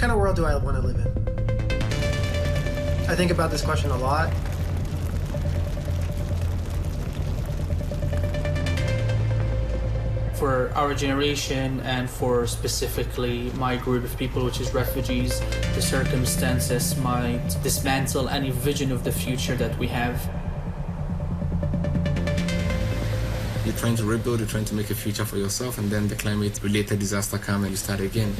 kind of world do I want to live in? I think about this question a lot. For our generation and for specifically my group of people, which is refugees, the circumstances might dismantle any vision of the future that we have. You're trying to rebuild, you're trying to make a future for yourself, and then the climate-related disaster comes and you start again.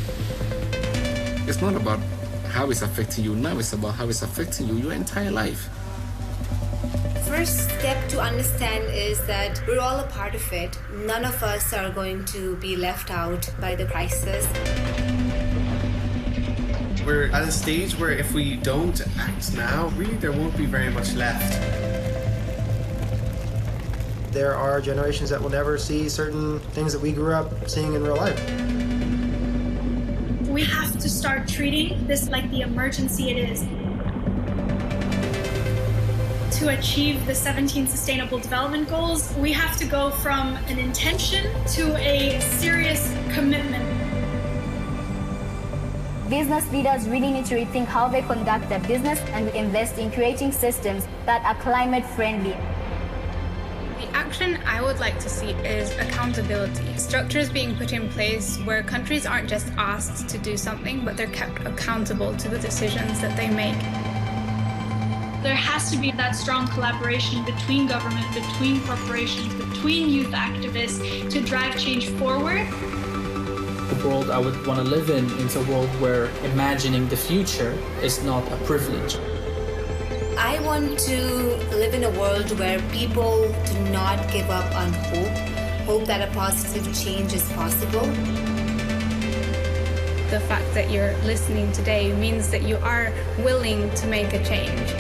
It's not about how it's affecting you now, it's about how it's affecting you your entire life. First step to understand is that we're all a part of it. None of us are going to be left out by the crisis. We're at a stage where if we don't act now, really there won't be very much left. There are generations that will never see certain things that we grew up seeing in real life. We have to start treating this like the emergency it is. To achieve the 17 Sustainable Development Goals, we have to go from an intention to a serious commitment. Business leaders really need to rethink how they conduct their business and invest in creating systems that are climate friendly. The action I would like to see is accountability. Structures being put in place where countries aren't just asked to do something, but they're kept accountable to the decisions that they make. There has to be that strong collaboration between government, between corporations, between youth activists to drive change forward. The world I would want to live in is a world where imagining the future is not a privilege. I want to live in a world where people do not give up on hope that a positive change is possible. The fact that you're listening today means that you are willing to make a change.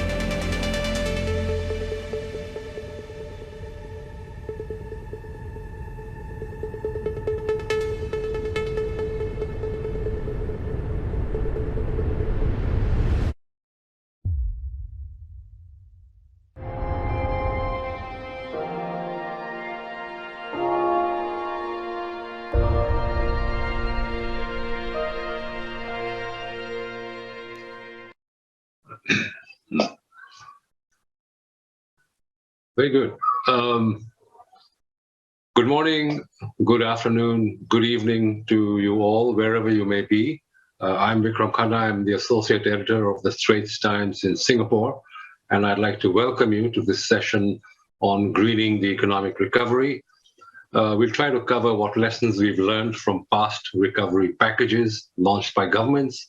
Very good. Good morning, good afternoon, good evening to you all, wherever you may be. I'm Vikram Khanna. I'm the Associate Editor of the Straits Times in Singapore, and I'd like to welcome you to this session on greening the economic recovery. We'll try to cover what lessons we've learned from past recovery packages launched by governments,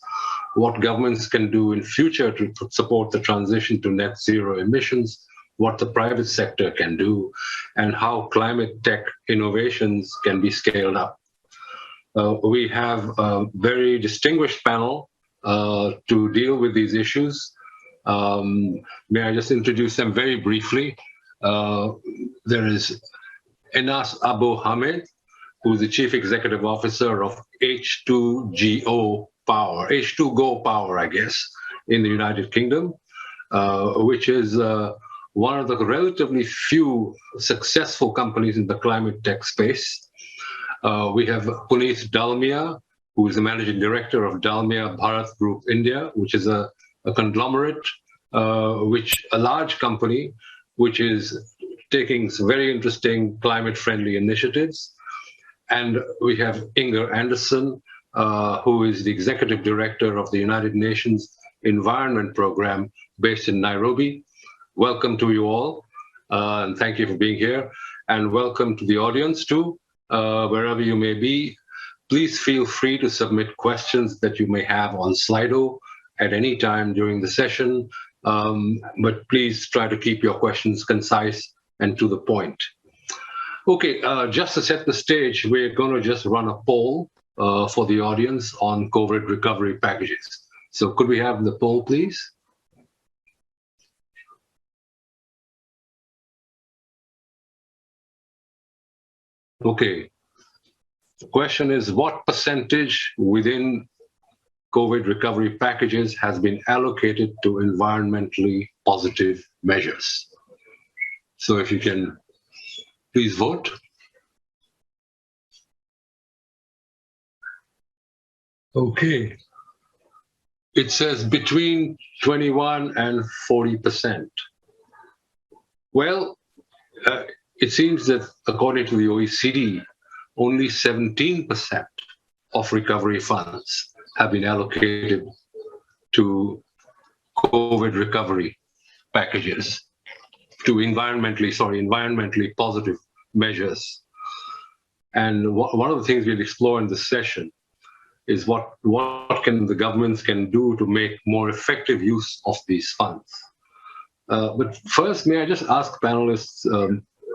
what governments can do in future to support the transition to net zero emissions, what the private sector can do, and how climate tech innovations can be scaled up. We have a very distinguished panel to deal with these issues. May I just introduce them very briefly? There is Enas Abu Hamid, who's the Chief Executive Officer of H2GO Power, H2Go Power, I guess, in the United Kingdom, which is one of the relatively few successful companies in the climate tech space. We have Puneet Dalmia, who is the Managing Director of Dalmia Bharat Group India, which is a conglomerate, a large company, which is taking some very interesting climate-friendly initiatives. And we have Inger Anderson, who is the Executive Director of the United Nations Environment Program based in Nairobi. Welcome to you all, and thank you for being here. And welcome to the audience too, wherever you may be. Please feel free to submit questions that you may have on Slido at any time during the session, but please try to keep your questions concise and to the point. Okay, just to set the stage, we're going to just run a poll for the audience on COVID recovery packages. So could we have the poll, please? Okay, the question is, what percentage within COVID recovery packages has been allocated to environmentally positive measures? So if you can please vote. Okay, it says between 21 and 40%. Well, it seems that according to the OECD, only 17% of recovery funds have been allocated to COVID recovery packages, to environmentally positive measures. And one of the things we'll explore in this session is what can the governments can do to make more effective use of these funds. But first, may I just ask panelists,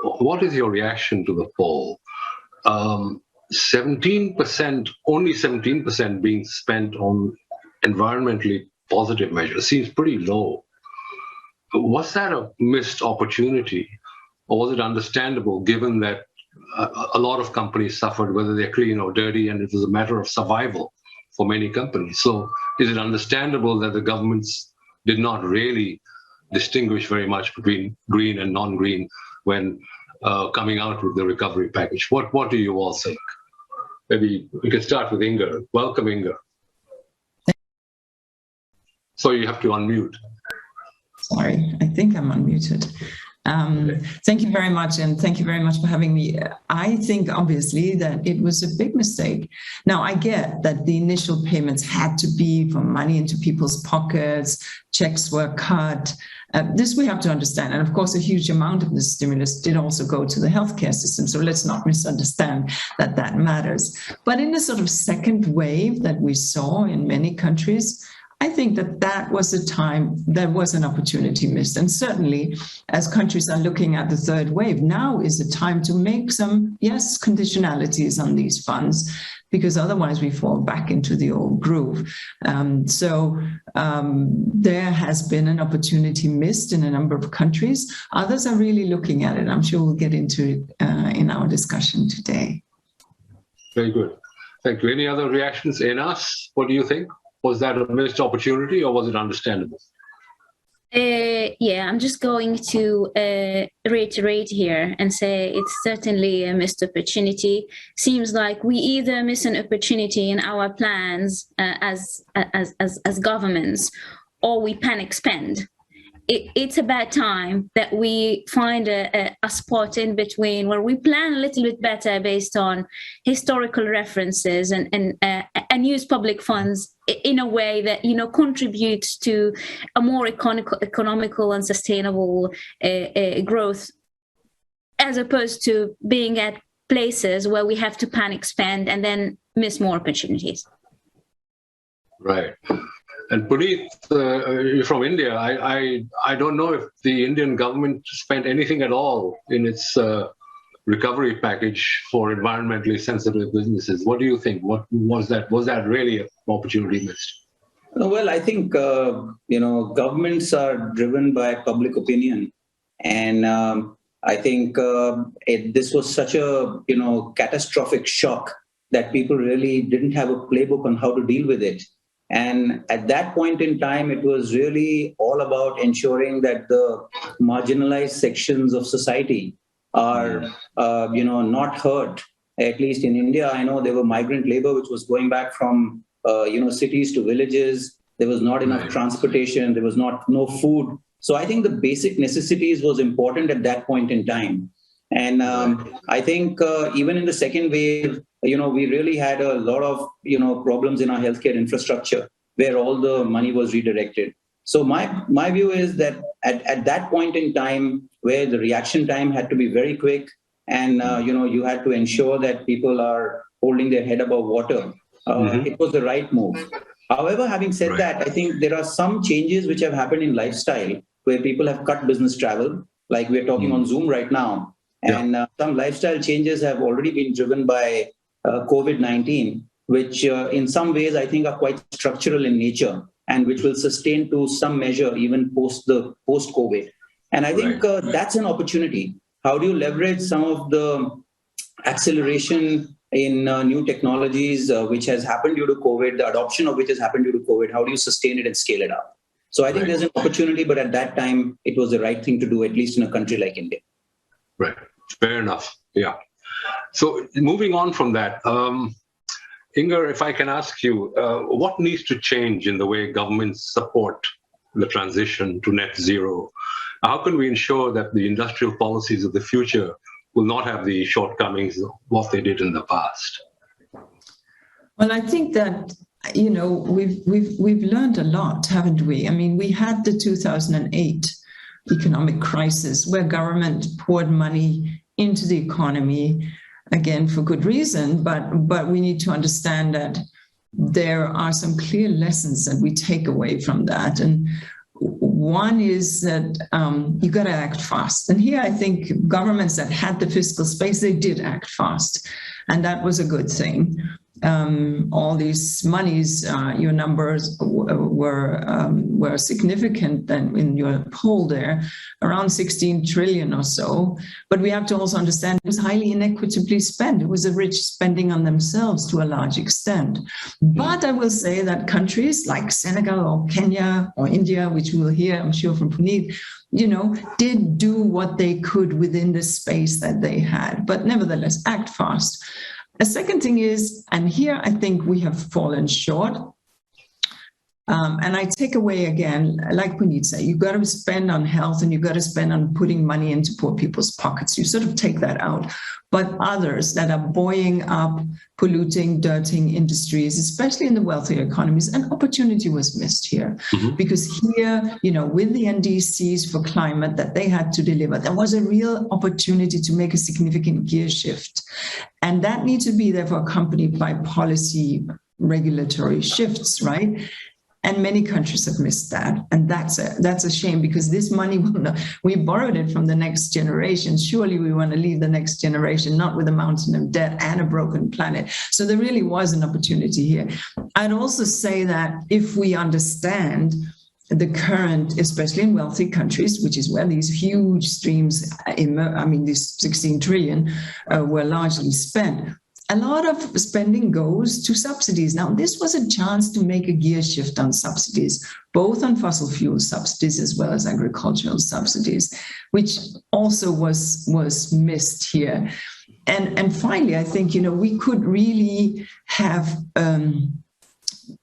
what is your reaction to the poll? 17%, only 17% being spent on environmentally positive measures seems pretty low. Was that a missed opportunity, or was it understandable given that a lot of companies suffered, whether they're clean or dirty, and it was a matter of survival for many companies? So is it understandable that the governments did not really distinguish very much between green and non-green when coming out with the recovery package? What do you all think? Maybe we can start with Inga. Welcome, Inga. So you have to unmute. Sorry, I think I'm unmuted. Thank you very much, and thank you very much for having me. I think, obviously, that it was a big mistake. Now, I get that the initial payments had to be from money into people's pockets, checks were cut. This we have to understand. And of course, a huge amount of the stimulus did also go to the healthcare system. So let's not misunderstand that that matters. But in the sort of second wave that we saw in many countries, I think that that was a time, that was an opportunity missed. And certainly, as countries are looking at the third wave, now is the time to make some, yes, conditionalities on these funds, because otherwise we fall back into the old groove. There has been an opportunity missed in a number of countries. Others are really looking at it. I'm sure we'll get into it in our discussion today. Very good. Thank you. Any other reactions? Enas, what do you think? Was that a missed opportunity, or was it understandable? Yeah, I'm just going to reiterate here and say it's certainly a missed opportunity. Seems like we either miss an opportunity in our plans as governments, or we panic spend. It's about time that we find a spot in between where we plan a little bit better based on historical references and use public funds in a way that, you know, contributes to a more economical and sustainable growth, as opposed to being at places where we have to panic spend and then miss more opportunities. Right. And Puneet, you're from India. I don't know if the Indian government spent anything at all in its recovery package for environmentally sensitive businesses. What do you think? What was that? Was that really an opportunity missed? Well, I think governments are driven by public opinion, and I think this was such a catastrophic shock that people really didn't have a playbook on how to deal with it. And at that point in time, it was really all about ensuring that the marginalized sections of society are, not hurt. At least in India, I know there were migrant labor, which was going back from, cities to villages. There was not enough transportation. There was no food. So I think the basic necessities was important at that point in time. And I think even in the second wave, we really had a lot of, problems in our healthcare infrastructure where all the money was redirected. So my view is that at that point in time, where the reaction time had to be very quick, and you had to ensure that people are holding their head above water, it was the right move. However, having said that, I think there are some changes which have happened in lifestyle where people have cut business travel, like we're talking on Zoom right now. And some lifestyle changes have already been driven by COVID-19, which in some ways I think are quite structural in nature and which will sustain to some measure even post-COVID. And I think that's an opportunity. How do you leverage some of the acceleration in new technologies which has happened due to COVID, the adoption of which has happened due to COVID? How do you sustain it and scale it up? So I think there's an opportunity, but at that time, it was the right thing to do, at least in a country like India. Right. Fair enough. Yeah. So moving on from that, Inger, if I can ask you, what needs to change in the way governments support the transition to net zero? How can we ensure that the industrial policies of the future will not have the shortcomings of what they did in the past? Well, I think that, you know, we've learned a lot, haven't we? I mean, we had the 2008 economic crisis where government poured money into the economy, again, for good reason, but we need to understand that there are some clear lessons that we take away from that. And one is that you got to act fast. And here I think governments that had the fiscal space, they did act fast. And that was a good thing. All these monies, your numbers were significant then in your poll there, around 16 trillion or so. But we have to also understand it was highly inequitably spent. It was a rich spending on themselves to a large extent. But I will say that countries like Senegal or Kenya or India, which we will hear, I'm sure, from Puneet, you know, did do what they could within the space that they had, but nevertheless, act fast. A second thing is, and here I think we have fallen short, and I take away again, like Puneet said, you've got to spend on health and you've got to spend on putting money into poor people's pockets. You sort of take that out. But others that are buoying up, polluting, dirtying industries, especially in the wealthier economies, an opportunity was missed here. Because here, you know, with the NDCs for climate that they had to deliver, there was a real opportunity to make a significant gear shift. And that needs to be therefore accompanied by policy regulatory shifts, right? And many countries have missed that. And that's a shame, because this money, we borrowed it from the next generation. Surely we want to leave the next generation not with a mountain of debt and a broken planet. So there really was an opportunity here. I'd also say that if we understand the current, especially in wealthy countries, which is where these huge streams, these 16 trillion were largely spent, a lot of spending goes to subsidies. Now, this was a chance to make a gear shift on subsidies, both on fossil fuel subsidies as well as agricultural subsidies, which also was missed here. And finally, I think, you know, we could really have,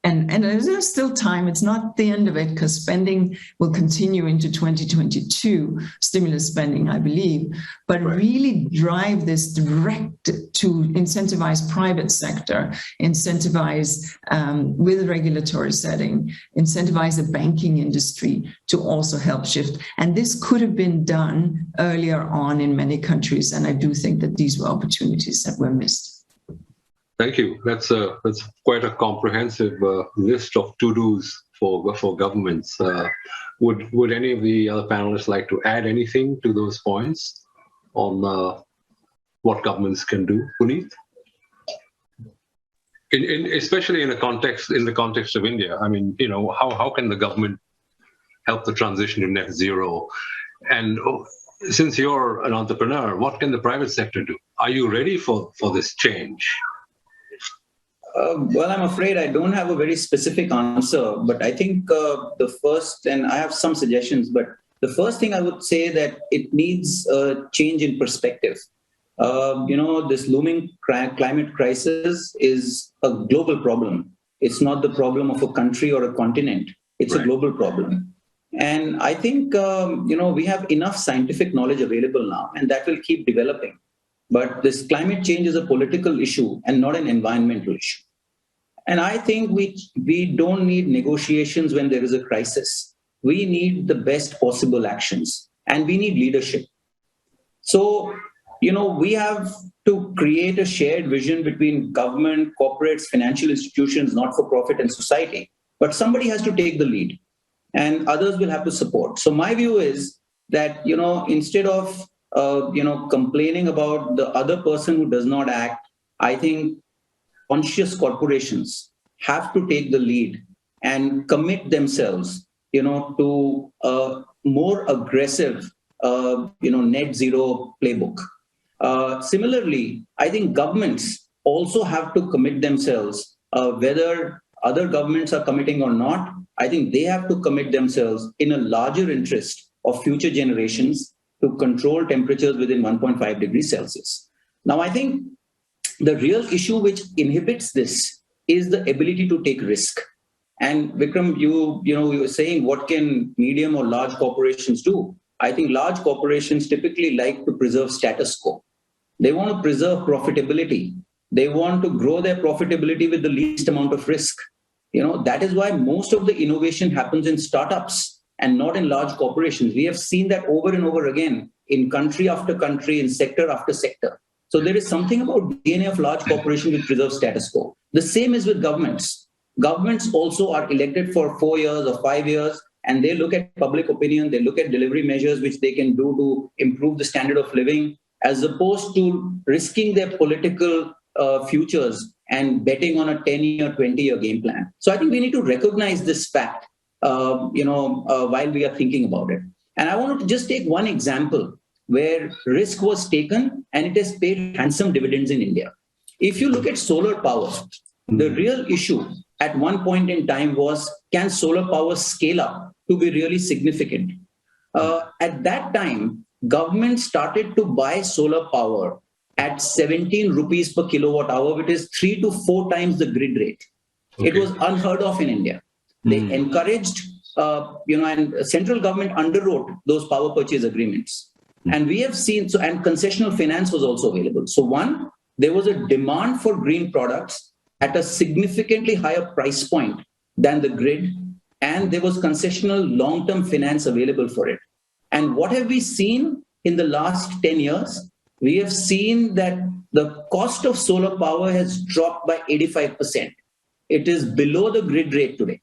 and there's still time, it's not the end of it, because spending will continue into 2022, stimulus spending, I believe, but really drive this direct to incentivize private sector, incentivize with regulatory setting, incentivize the banking industry to also help shift. And this could have been done earlier on in many countries, and I do think that these were opportunities that were missed. Thank you. That's quite a comprehensive list of to-dos for governments. Would any of the other panelists like to add anything to those points on what governments can do? Puneet? Especially in the context of India. I mean, you know, how can the government help the transition to net zero? And since you're an entrepreneur, what can the private sector do? Are you ready for this change? Well, I'm afraid I don't have a very specific answer, but I think the first, and I have some suggestions, but the first thing I would say that it needs a change in perspective. You know, this looming climate crisis is a global problem. It's not the problem of a country or a continent. It's a global problem. And I think, you know, we have enough scientific knowledge available now, and that will keep developing. But this climate change is a political issue and not an environmental issue. And I think we don't need negotiations when there is a crisis. We need the best possible actions, and we need leadership. So, you know, we have to create a shared vision between government, corporates, financial institutions, not-for-profit, and society. But somebody has to take the lead, and others will have to support. So my view is that, you know, instead of complaining about the other person who does not act, I think conscious corporations have to take the lead and commit themselves, you know, to a more aggressive, net zero playbook. Similarly, I think governments also have to commit themselves, whether other governments are committing or not. I think they have to commit themselves in a larger interest of future generations to control temperatures within 1.5 degrees Celsius. Now, I think the real issue which inhibits this is the ability to take risk. And Vikram, you were saying, what can medium or large corporations do? I think large corporations typically like to preserve status quo. They want to preserve profitability. They want to grow their profitability with the least amount of risk. That is why most of the innovation happens in startups and not in large corporations. We have seen that over and over again in country after country, in sector after sector. So there is something about DNA of large corporations which preserves status quo. The same is with governments. Governments also are elected for 4 years or 5 years, and they look at public opinion, they look at delivery measures which they can do to improve the standard of living, as opposed to risking their political futures and betting on a 10-year, 20-year game plan. So I think we need to recognize this fact, while we are thinking about it. And I want to just take one example where risk was taken and it has paid handsome dividends in India. If you look at solar power, the real issue at one point in time was, can solar power scale up to be really significant? At that time, government started to buy solar power at 17 rupees per kilowatt hour, which is 3 to 4 times the grid rate. Okay. It was unheard of in India. They encouraged, and central government underwrote those power purchase agreements. And we have seen, and concessional finance was also available. So one, there was a demand for green products at a significantly higher price point than the grid, and there was concessional long-term finance available for it. And what have we seen in the last 10 years? We have seen that the cost of solar power has dropped by 85%. It is below the grid rate today.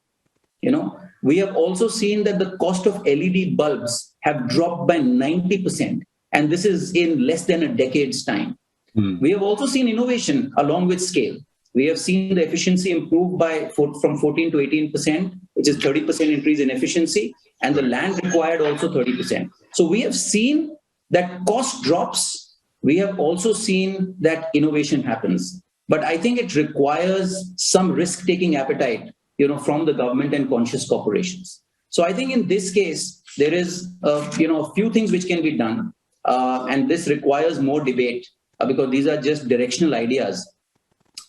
We have also seen that the cost of LED bulbs have dropped by 90%, and this is in less than a decade's time. We have also seen innovation along with scale. We have seen the efficiency improve from 14 to 18%, which is 30% increase in efficiency, and the land required also 30%. So we have seen that cost drops. We have also seen that innovation happens. But I think it requires some risk-taking appetite, from the government and conscious corporations. So I think in this case, there is, a few things which can be done. And this requires more debate because these are just directional ideas.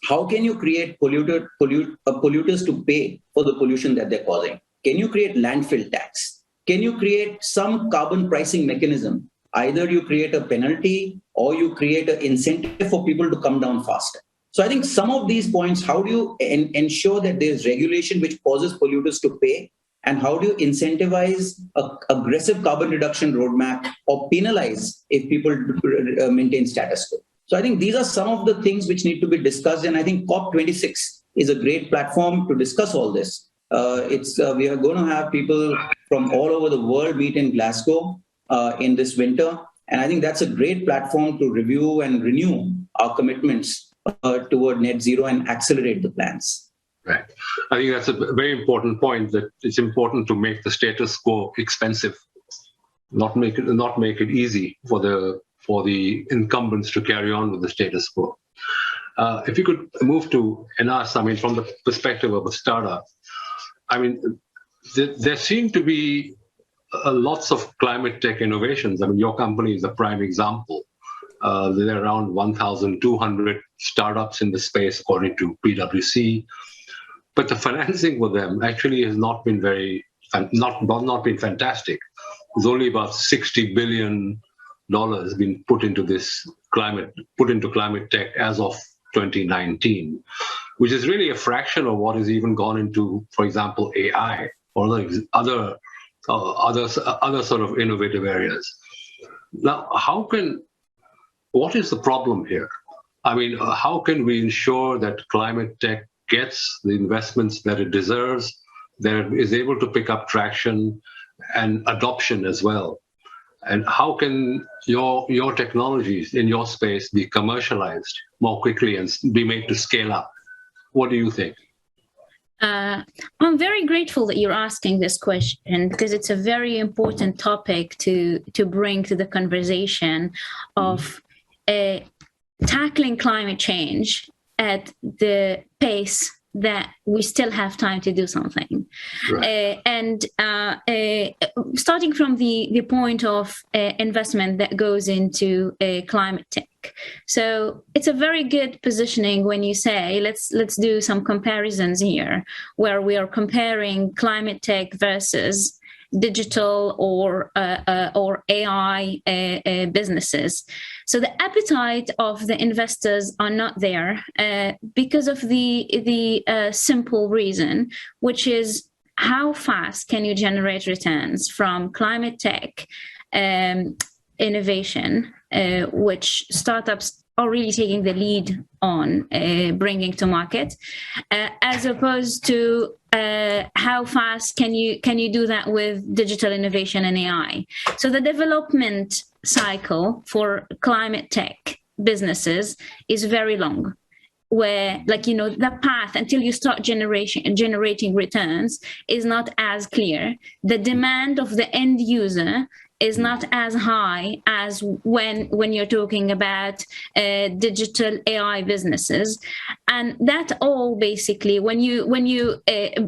How can you create polluters to pay for the pollution that they're causing? Can you create landfill tax? Can you create some carbon pricing mechanism? Either you create a penalty or you create an incentive for people to come down faster. So I think some of these points, how do you ensure that there's regulation which causes polluters to pay? And how do you incentivize an aggressive carbon reduction roadmap or penalize if people maintain status quo? So I think these are some of the things which need to be discussed. And I think COP26 is a great platform to discuss all this. We are going to have people from all over the world meet in Glasgow in this winter. And I think that's a great platform to review and renew our commitments toward net zero and accelerate the plans. Right. I think that's a very important point, that it's important to make the status quo expensive, not make it easy for the incumbents to carry on with the status quo. If you could move to Enas, from the perspective of a startup, there seem to be lots of climate tech innovations. Your company is a prime example. There are around 1,200 startups in the space, according to PwC. But the financing for them actually has not been not been fantastic. There's only about $60 billion been put into climate tech as of 2019, which is really a fraction of what has even gone into, for example, AI or other sort of innovative areas. Now, what is the problem here? How can we ensure that climate tech gets the investments that it deserves, that it is able to pick up traction and adoption as well? And how can your technologies in your space be commercialized more quickly and be made to scale up? What do you think? I'm very grateful that you're asking this question, because it's a very important topic to bring to the conversation of tackling climate change at the pace that we still have time to do something. Right. Starting from the point of investment that goes into climate tech. So it's a very good positioning when you say, let's do some comparisons here, where we are comparing climate tech versus digital or AI businesses. So the appetite of the investors are not there because of the simple reason, which is how fast can you generate returns from climate tech innovation, which startups are really taking the lead on bringing to market, as opposed to how fast can you do that with digital innovation and AI. So the development cycle for climate tech businesses is very long, where the path until you start generating returns is not as clear. The demand of the end user is not as high as when you're talking about digital AI businesses. And that all basically, when you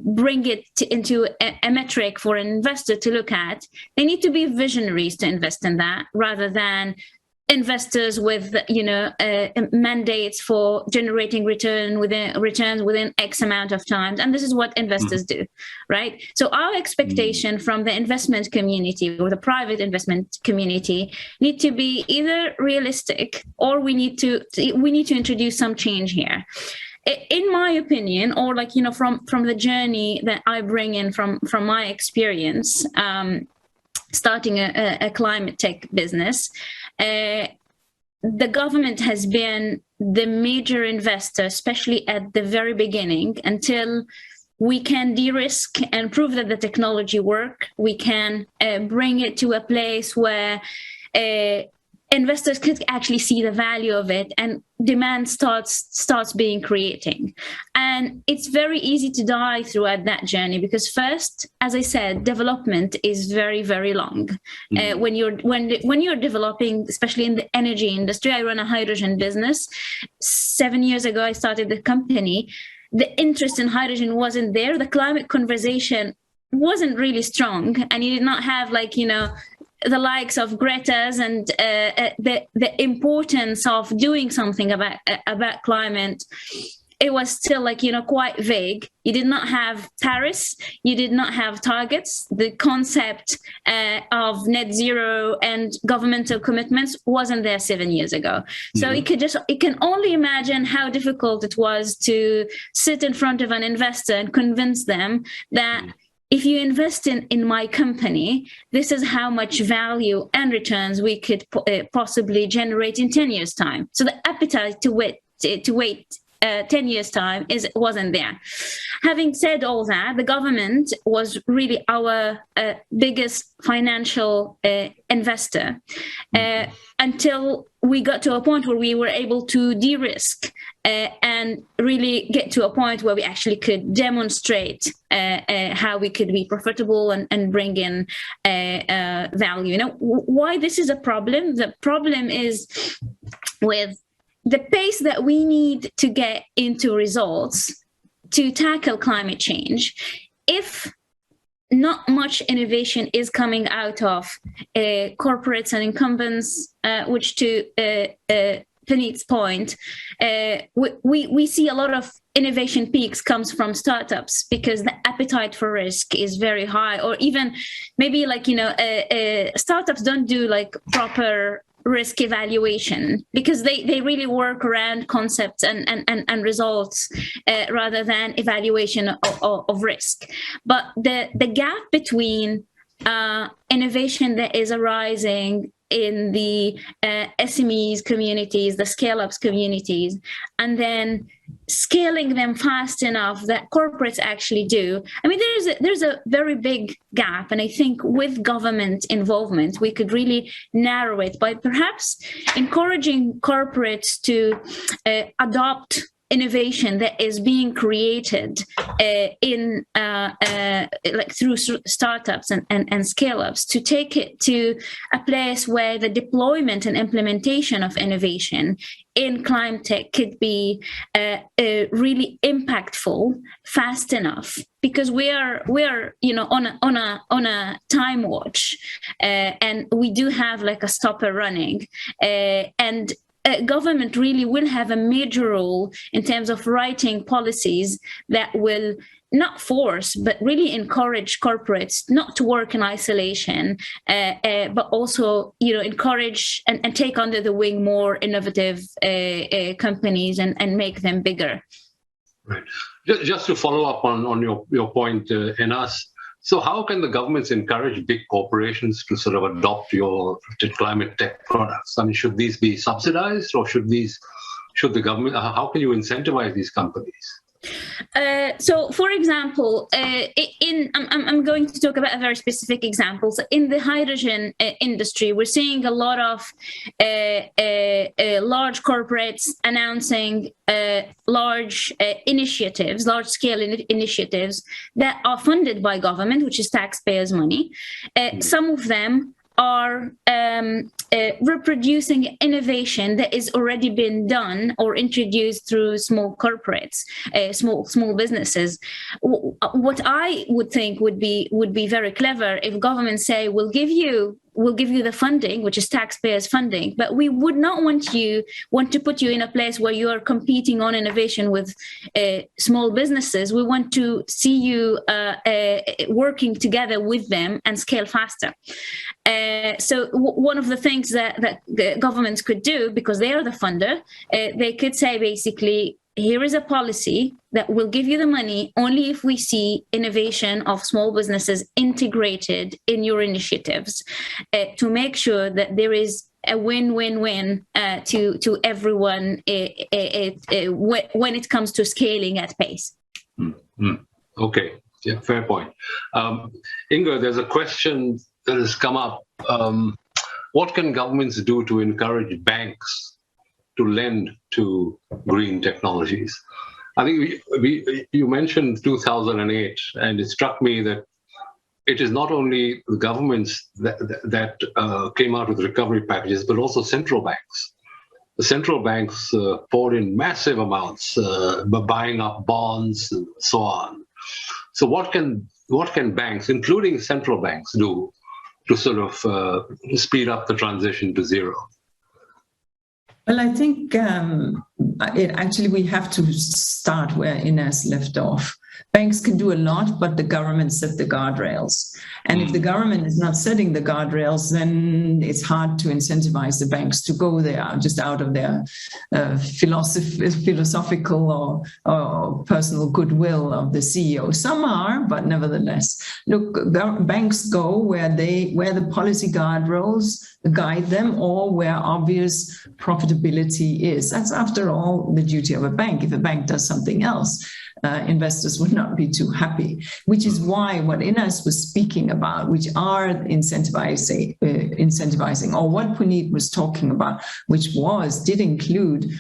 bring it into a metric for an investor to look at, they need to be visionaries to invest in that, rather than investors with mandates for generating returns within X amount of time. And this is what investors do, right? So our expectation from the investment community or the private investment community need to be either realistic, or we need to introduce some change here. In my opinion, or from the journey that I bring in from my experience, starting a climate tech business, the government has been the major investor, especially at the very beginning, until we can de-risk and prove that the technology works. We can bring it to a place where investors could actually see the value of it, and demand starts being creating. And it's very easy to die throughout that journey, because first, as I said, development is very, very long. When you're developing, especially in the energy industry, I run a hydrogen business. 7 years ago, I started the company. The interest in hydrogen wasn't there. The climate conversation wasn't really strong, and you did not have the likes of Greta's and the importance of doing something about climate. It was still quite vague. You did not have Paris. You did not have targets. The concept of net zero and governmental commitments wasn't there 7 years ago. So it can only imagine how difficult it was to sit in front of an investor and convince them that if you invest in my company, this is how much value and returns we could possibly generate in 10 years' time. So the appetite to wait 10 years' time wasn't there. Having said all that, the government was really our biggest financial investor until we got to a point where we were able to de-risk and really get to a point where we actually could demonstrate how we could be profitable and bring in value. Why this is a problem? The problem is with the pace that we need to get into results to tackle climate change. If not much innovation is coming out of corporates and incumbents, which to Puneet's point, we see a lot of innovation peaks comes from startups, because the appetite for risk is very high, or even maybe startups don't do proper risk evaluation, because they really work around concepts and results rather than evaluation of risk. But the gap between innovation that is arising in the SMEs communities, the scale-ups communities, and then scaling them fast enough that corporates actually do. I mean, there's a very big gap, and I think with government involvement, we could really narrow it by perhaps encouraging corporates to adopt innovation that is being created in like through startups and scale-ups, to take it to a place where the deployment and implementation of innovation in climate tech could be really impactful fast enough, because we are on a time watch, and we do have like a stopper running, and government really will have a major role in terms of writing policies that will not force, but really encourage corporates not to work in isolation, but also, encourage and take under the wing more innovative companies and make them bigger. Right. Just to follow up on your point, Enas, so how can the governments encourage big corporations to sort of adopt your climate tech products? I mean, should these be subsidized, or should the government, how can you incentivize these companies? So, for example, I'm going to talk about a very specific example. So in the hydrogen industry, we're seeing a lot of large corporates announcing large initiatives, large-scale initiatives that are funded by government, which is taxpayers' money. Some of them are reproducing innovation that is already been done or introduced through small corporates, small businesses. What I would think would be very clever if governments say, we'll give you the funding, which is taxpayers' funding, but we would not want to put you in a place where you are competing on innovation with small businesses. We want to see you working together with them and scale faster. So one of the things that the governments could do, because they are the funder, they could say basically, here is a policy that will give you the money only if we see innovation of small businesses integrated in your initiatives, to make sure that there is a win-win-win to everyone when it comes to scaling at pace. Okay, yeah, fair point. Inga, there's a question that has come up. What can governments do to encourage banks to lend to green technologies? I think you mentioned 2008, and it struck me that it is not only the governments that came out with recovery packages, but also central banks. The central banks poured in massive amounts, buying up bonds and so on. So what can banks, including central banks, do to sort of speed up the transition to zero? Well, I think we have to start where Ines left off. Banks can do a lot, but the government set the guardrails. And if the government is not setting the guardrails, then it's hard to incentivize the banks to go there just out of their philosophical or personal goodwill of the CEO. Some are, but nevertheless, look, banks go where the policy guardrails guide them, or where obvious profitability is. That's, after all, the duty of a bank. If a bank does something else, investors would not be too happy, which is why what Ines was speaking about, which are incentivizing, or what Puneet was talking about, which did include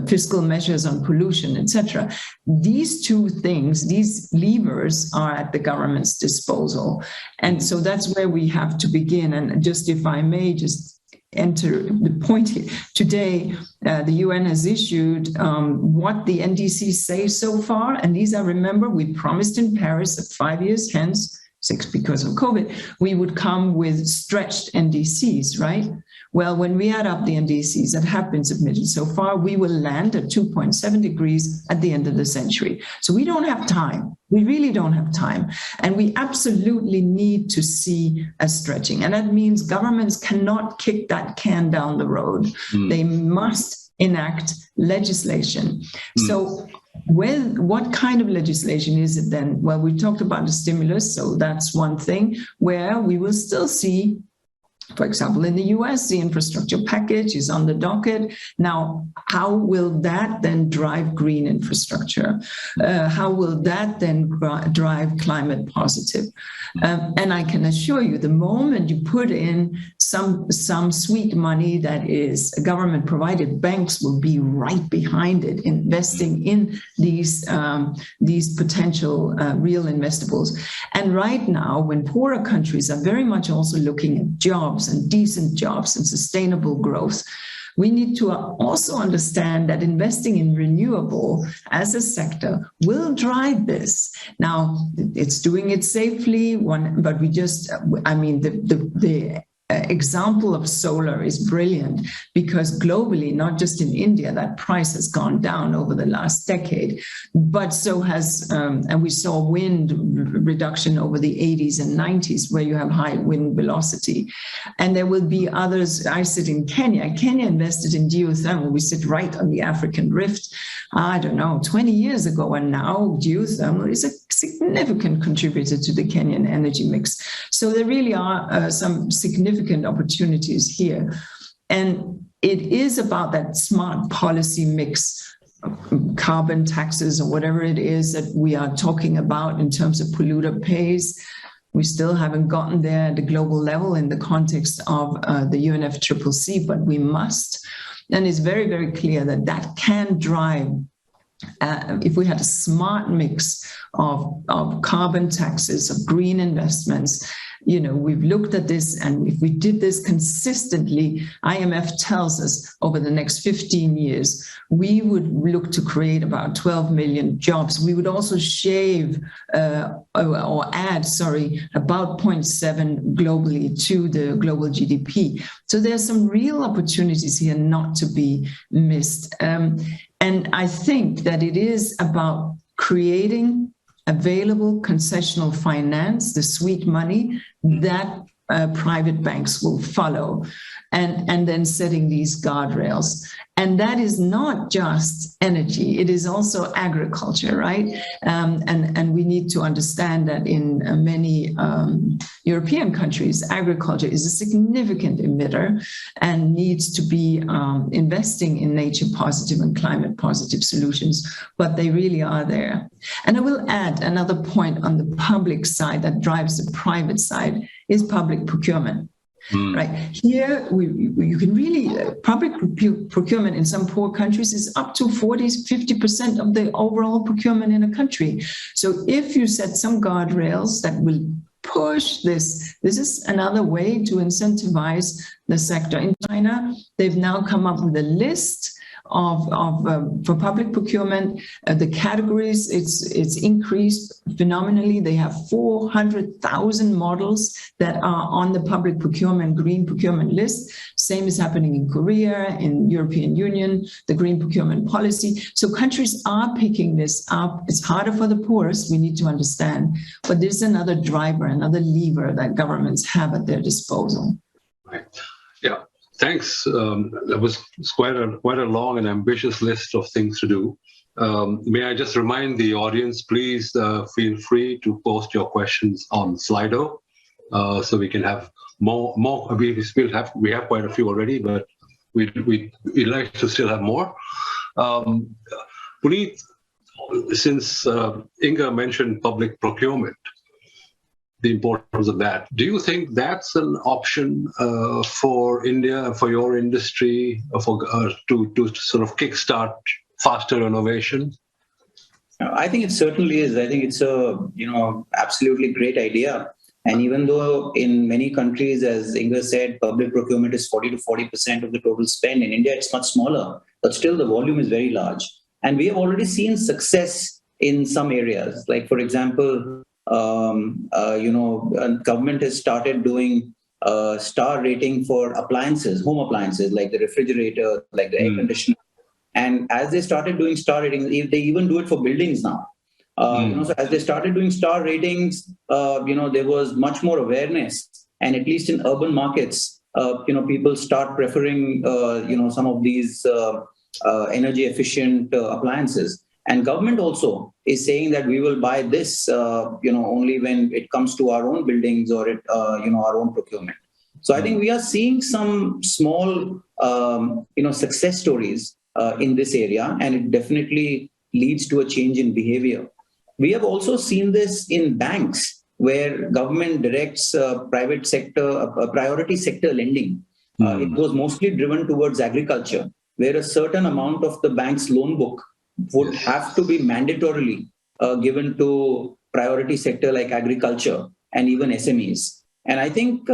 fiscal measures on pollution, etc. These two things, these levers, are at the government's disposal. And so that's where we have to begin. And just, if I may, just enter the point here. Today, the UN has issued what the NDCs say so far. And these are, remember, we promised in Paris that 5 years hence, 6 because of COVID, we would come with stretched NDCs, right? Well, when we add up the NDCs that have been submitted so far, we will land at 2.7 degrees at the end of the century. So we don't have time. We really don't have time. And we absolutely need to see a stretching. And that means governments cannot kick that can down the road. They must enact legislation. So what kind of legislation is it then? Well, we talked about the stimulus, so that's one thing where we will still see. For example, in the US, the infrastructure package is on the docket. Now, how will that then drive green infrastructure? How will that then drive climate positive? And I can assure you, the moment you put in some sweet money that is government provided, banks will be right behind it, investing in these potential real investables. And right now, when poorer countries are very much also looking at jobs and decent jobs and sustainable growth, we need to also understand that investing in renewable as a sector will drive this. Now, it's doing it safely, but the example of solar is brilliant, because globally, not just in India, that price has gone down over the last decade, but so has, and we saw wind reduction over the 80s and 90s, where you have high wind velocity. And there will be others. I sit in Kenya. Kenya invested in geothermal. We sit right on the African rift, 20 years ago, and now geothermal is a significant contributor to the Kenyan energy mix. So there really are some significant opportunities here. And it is about that smart policy mix, carbon taxes or whatever it is that we are talking about in terms of polluter pays. We still haven't gotten there at the global level in the context of the UNFCCC, but we must. And it's very, very clear that that can drive, if we had a smart mix of carbon taxes, of green investments. We've looked at this, and if we did this consistently, IMF tells us over the next 15 years, we would look to create about 12 million jobs. We would also add about 0.7 globally to the global GDP. So there's some real opportunities here not to be missed. And I think that it is about creating available concessional finance, the sweet money that private banks will follow, and then setting these guardrails. And that is not just energy, it is also agriculture, right? And we need to understand that in many European countries, agriculture is a significant emitter and needs to be investing in nature positive and climate positive solutions, but they really are there. And I will add another point on the public side that drives the private side is public procurement. Right here, you can really public procurement in some poor countries is up to 40-50% of the overall procurement in a country. So if you set some guardrails that will push this is another way to incentivize the sector. In China, they've now come up with a list for public procurement, the categories, it's increased phenomenally. They have 400,000 models that are on the public procurement, green procurement list. Same is happening in Korea, in European Union, the green procurement policy. So countries are picking this up. It's harder for the poorest, we need to understand, but there's another driver, another lever that governments have at their disposal. Right. Yeah. Thanks. That was quite a long and ambitious list of things to do. May I just remind the audience, please feel free to post your questions on Slido, so we can have more. We have quite a few already, but we'd like to still have more. Puneet, since Inga mentioned public procurement, the importance of that, do you think that's an option for India, for your industry, to sort of kickstart faster innovation? I think it certainly is. I think it's a absolutely great idea. And even though in many countries, as Inga said, public procurement is 40% of the total spend, in India it's much smaller, but still the volume is very large. And we have already seen success in some areas. Like, for example, government has started doing star rating for appliances, home appliances, like the refrigerator, like the air conditioner. And as they started doing star ratings, they even do it for buildings now. So as they started doing star ratings, there was much more awareness. And at least in urban markets, people start preferring, some of these energy efficient appliances. And government also is saying that we will buy this, only when it comes to our own buildings or our own procurement. So I think we are seeing some small, success stories in this area, and it definitely leads to a change in behavior. We have also seen this in banks. where government directs private sector, priority sector lending, it was mostly driven towards agriculture, where a certain amount of the bank's loan book would have to be mandatorily given to priority sector like agriculture and even SMEs. And I think,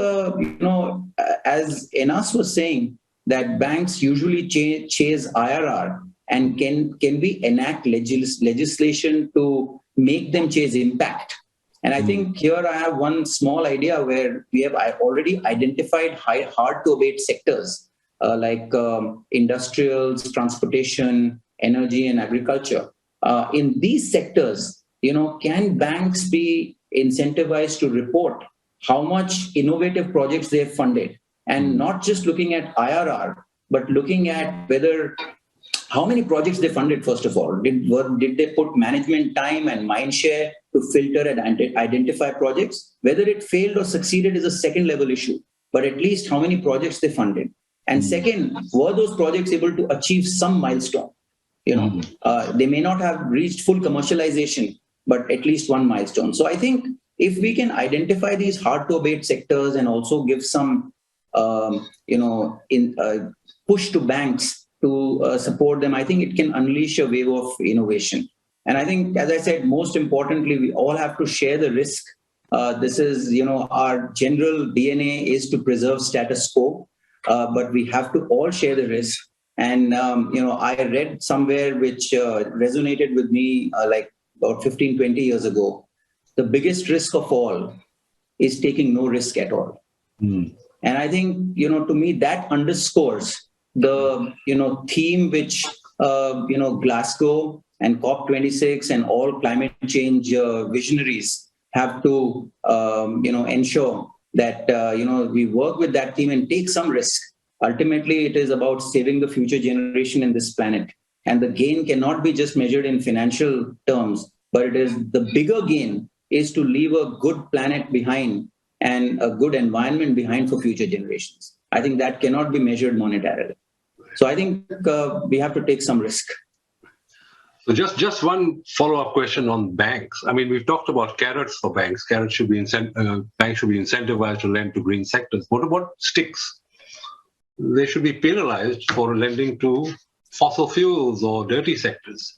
as Enas was saying, that banks usually chase IRR and can we enact legislation to make them chase impact. And I think here I have one small idea where we have already identified hard to abate sectors like industrials, transportation, energy, and agriculture. In these sectors, can banks be incentivized to report how much innovative projects they have funded, and not just looking at IRR, but looking at how many projects they funded, first of all. Did they put management time and mind share to filter and identify projects? Whether it failed or succeeded is a second level issue, but at least how many projects they funded. And second, were those projects able to achieve some milestone? They may not have reached full commercialization, but at least one milestone. So I think if we can identify these hard to abate sectors and also give some push to banks to support them, I think it can unleash a wave of innovation. And I think, as I said, most importantly, we all have to share the risk. This is, our general DNA is to preserve status quo, but we have to all share the risk. And, I read somewhere which resonated with me like about 15, 20 years ago. The biggest risk of all is taking no risk at all. And I think, to me, that underscores the, theme which, Glasgow and COP26 and all climate change visionaries have to, ensure that, we work with that theme and take some risk. Ultimately, it is about saving the future generation in this planet. And the gain cannot be just measured in financial terms, but it is the bigger gain is to leave a good planet behind and a good environment behind for future generations. I think that cannot be measured monetarily. So I think we have to take some risk. So just one follow-up question on banks. I mean, we've talked about carrots for banks. Carrots should be banks should be incentivized to lend to green sectors. What about sticks? They should be penalized for lending to fossil fuels or dirty sectors.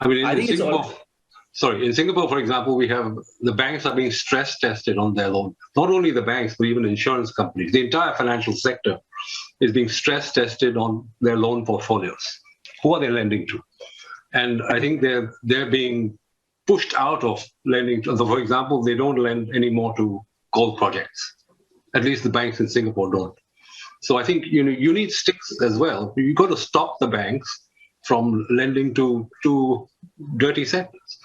I mean, in Singapore, for example, we have the banks are being stress tested on their loan. Not only the banks, but even insurance companies. The entire financial sector is being stress tested on their loan portfolios. Who are they lending to? And I think they're being pushed out of lending. So for example, they don't lend anymore to coal projects. At least the banks in Singapore don't. So I think you need sticks as well. You've got to stop the banks from lending to dirty sectors.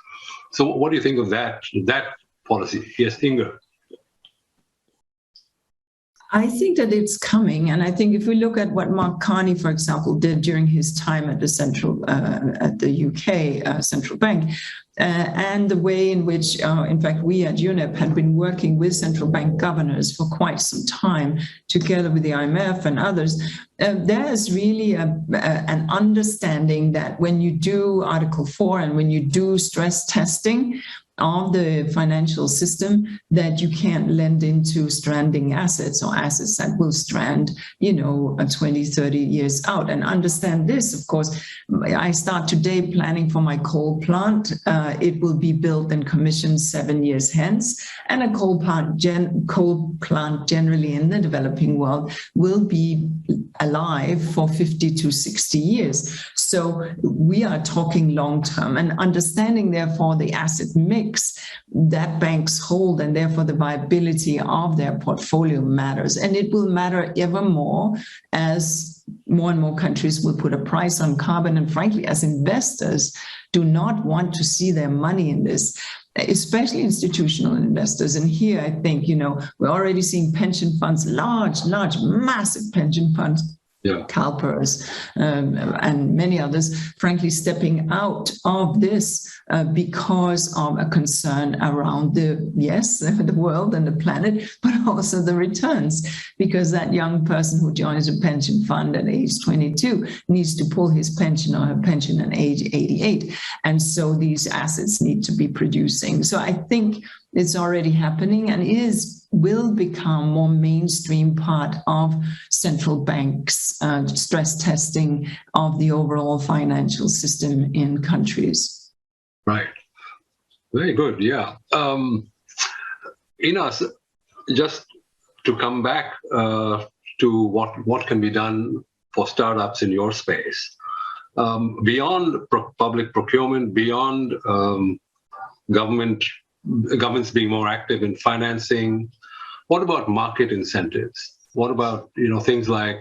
So what do you think of that policy? Yes, Inga. I think that it's coming, and I think if we look at what Mark Carney, for example, did during his time at the UK central bank, and the way in which, in fact, we at UNEP had been working with central bank governors for quite some time, together with the IMF and others, there is really an understanding that when you do Article 4 and when you do stress testing of the financial system, that you can't lend into stranding assets or assets that will strand, 20, 30 years out. And understand this, of course, I start today planning for my coal plant. It will be built and commissioned 7 years hence. And a coal plant generally in the developing world will be alive for 50 to 60 years. So we are talking long term, and understanding, therefore, the asset mix that banks hold, and therefore the viability of their portfolio matters. And it will matter ever more as more and more countries will put a price on carbon. And frankly, as investors, do not want to see their money in this, especially institutional investors. And here, I think, we're already seeing pension funds, large, massive pension funds CalPERS, and many others, frankly, stepping out of this because of a concern around the world and the planet, but also the returns, because that young person who joins a pension fund at age 22 needs to pull his pension or her pension at age 88. And so these assets need to be producing. So I think it's already happening and will become more mainstream part of central banks' stress testing of the overall financial system in countries. Right. Very good. Yeah. Inas, just to come back to what can be done for startups in your space, beyond public procurement, beyond governments being more active in financing, what about market incentives? What about things like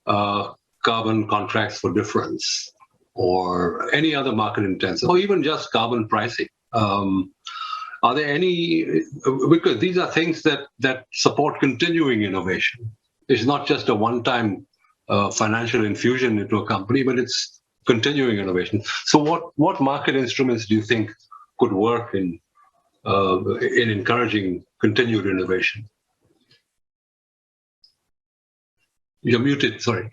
carbon contracts for difference, or any other market intensive, or even just carbon pricing? Are there any, because these are things that support continuing innovation. It's not just a one-time financial infusion into a company, but it's continuing innovation. So what market instruments do you think could work in encouraging continued innovation? You're muted, sorry.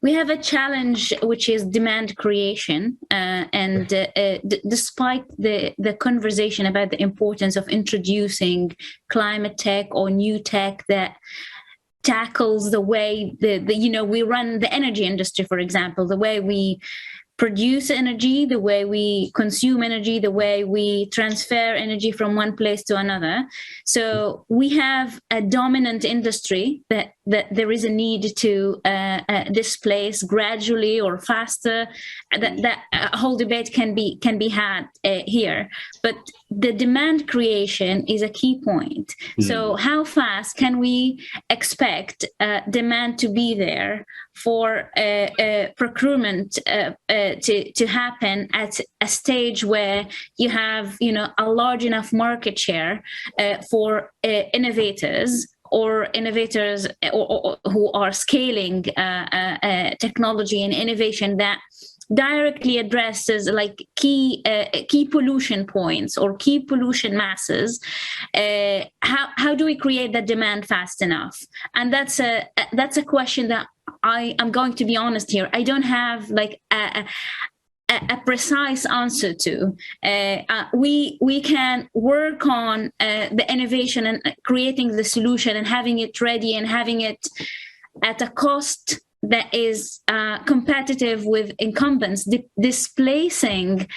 We have a challenge, which is demand creation. And despite the conversation about the importance of introducing climate tech or new tech that tackles the way we run the energy industry, for example, the way we produce energy, the way we consume energy, the way we transfer energy from one place to another. So we have a dominant industry that there is a need to displace gradually or faster. That whole debate can be had here. But the demand creation is a key point. So how fast can we expect demand to be there for procurement to happen at a stage where you have a large enough market share for innovators or who are scaling technology and innovation that directly addresses like key pollution points or key pollution masses. How do we create that demand fast enough? And that's a question that I'm going to be honest here, I don't have like a precise answer to. We can work on the innovation and creating the solution and having it ready and having it at a cost that is competitive with incumbents, displacing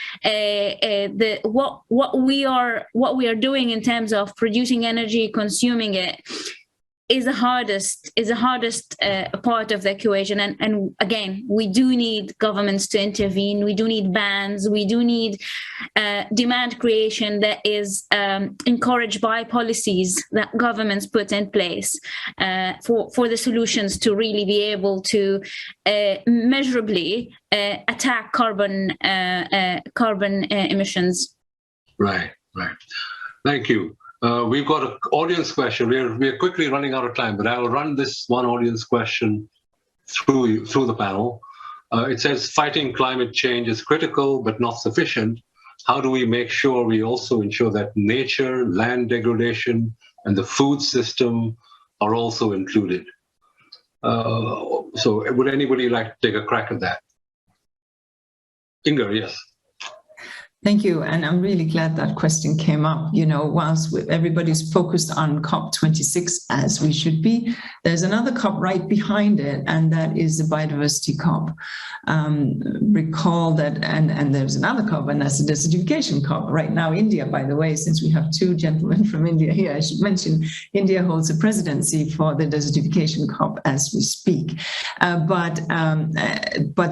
what we are doing in terms of producing energy, consuming it, is the hardest part of the equation. And again, we do need governments to intervene. We do need bans. We do need demand creation that is encouraged by policies that governments put in place for the solutions to really be able to measurably attack carbon emissions. Right. Thank you. We've got an audience question. We're quickly running out of time, but I will run this one audience question through the panel. It says, fighting climate change is critical, but not sufficient. How do we make sure we also ensure that nature, land degradation, and the food system are also included? So would anybody like to take a crack at that? Inger, yes. Thank you. And I'm really glad that question came up. Whilst everybody's focused on COP26, as we should be, there's another COP right behind it, and that is the Biodiversity COP. Recall that, and there's another COP, and that's the Desertification COP. Right now, India, by the way, since we have two gentlemen from India here, I should mention India holds the presidency for the Desertification COP as we speak. But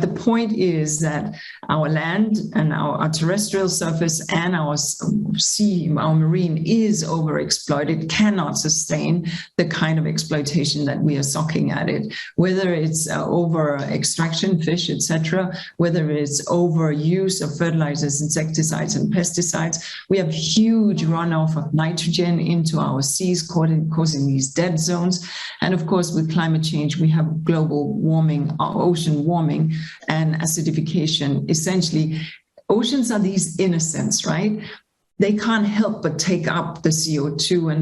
the point is that our land and our terrestrial terrestrial surface and our sea, our marine is overexploited, cannot sustain the kind of exploitation that we are socking at it, whether it's over extraction, fish, etc., whether it's over use of fertilizers, insecticides, and pesticides. We have huge runoff of nitrogen into our seas, causing these dead zones. And of course, with climate change, we have global warming, ocean warming, and acidification. Essentially, oceans are these innocents, right? They can't help but take up the CO2, and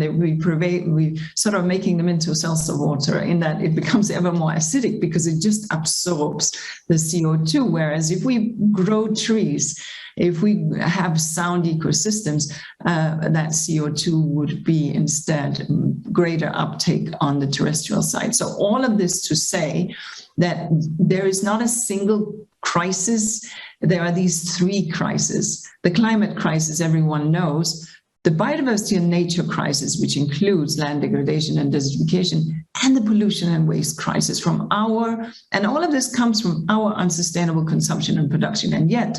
we sort of making them into seltzer water in that it becomes ever more acidic because it just absorbs the CO2. Whereas if we grow trees, if we have sound ecosystems, that CO2 would be instead greater uptake on the terrestrial side. So all of this to say that there is not a single crisis. There are these three crises. The climate crisis, everyone knows. The biodiversity and nature crisis, which includes land degradation and desertification, and the pollution and waste crisis and all of this comes from our unsustainable consumption and production. And yet,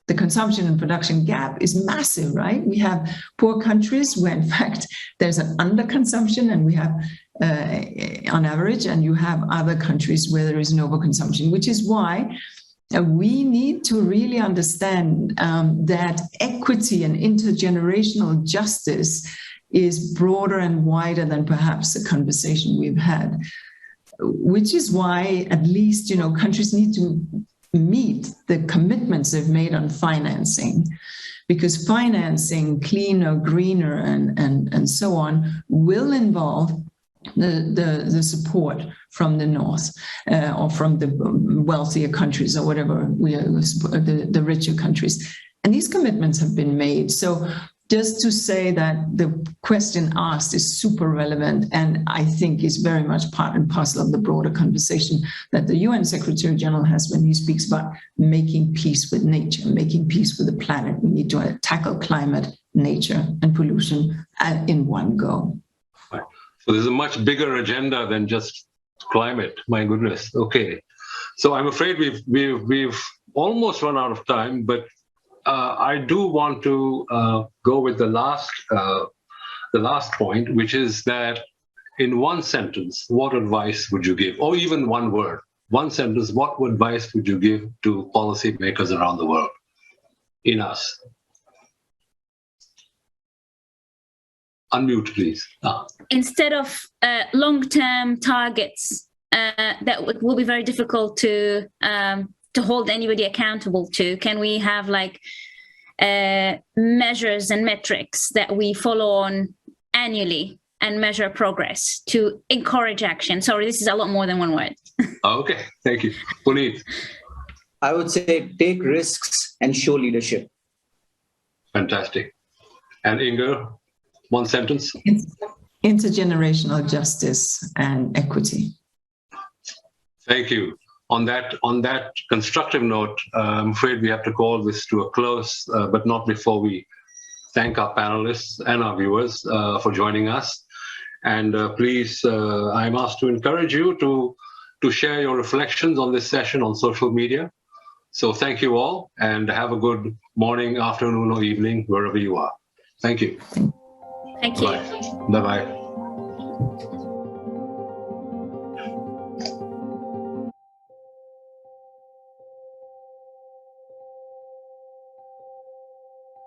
the consumption and production gap is massive, right? We have poor countries where, in fact, there's an underconsumption, and we have, on average, and you have other countries where there is an overconsumption, which is why we need to really understand that equity and intergenerational justice is broader and wider than perhaps the conversation we've had, which is why at least, countries need to meet the commitments they've made on financing, because financing cleaner, greener, and so on will involve the support from the north or from the wealthier countries or whatever, the richer countries. And these commitments have been made. So just to say that the question asked is super relevant, and I think is very much part and parcel of the broader conversation that the UN Secretary General has when he speaks about making peace with nature, making peace with the planet. We need to tackle climate, nature, and pollution in one go. Right. So there's a much bigger agenda than just climate. My goodness. Okay. So I'm afraid we've almost run out of time, but I do want to go with the last point, which is that in one sentence, what advice would you give? Or even one word, one sentence, what advice would you give to policymakers around the world? In us. Unmute, please. Instead of long-term targets that will be very difficult to hold anybody accountable to, can we have measures and metrics that we follow on annually and measure progress to encourage action? Sorry, this is a lot more than one word. Okay, thank you. Puneet. I would say take risks and show leadership. Fantastic. And Inger, one sentence. Intergenerational justice and equity. Thank you. On that constructive note, I'm afraid we have to call this to a close, but not before we thank our panelists and our viewers for joining us. And please, I'm asked to encourage you to share your reflections on this session on social media. So thank you all, and have a good morning, afternoon, or evening, wherever you are. Thank you. Thank you. Bye-bye.